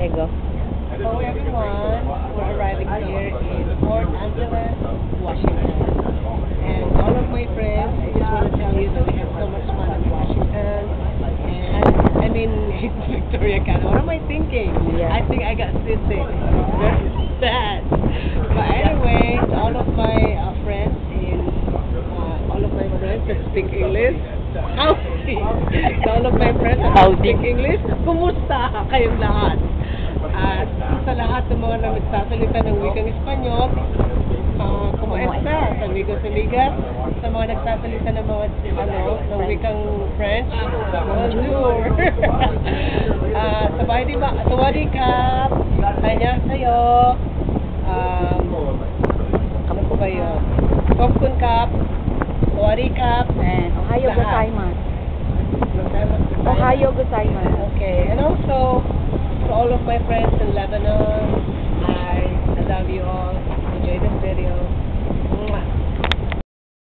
Okay, go. Hello everyone, we're arriving here in Port Angeles, Washington. And all of my friends, I just want to tell you that we had so much fun in Washington. And I mean, Victoria Canada. What am I thinking? Yeah. I think I got seasick. Very sad. But anyway, to all of my friends all of my friends that speak English, howdy! To all of my friends that Howdy. speak English, kumusta kayong lahat? At sa lahat ng mga nagsasalita ng wikang Espanyol, kumusta? Amigos-amigas, sa mga nagsasalita ng mga ng wikang French, bonjour! Sawadee-kap! Annyeonghaseyo! Ano po kayo? Kopkun-kap! Sawadee-kap! And Ohio Lahat. gozaimasu. Ohio gozaimasu. Okay, and also to all of my friends in Lebanon,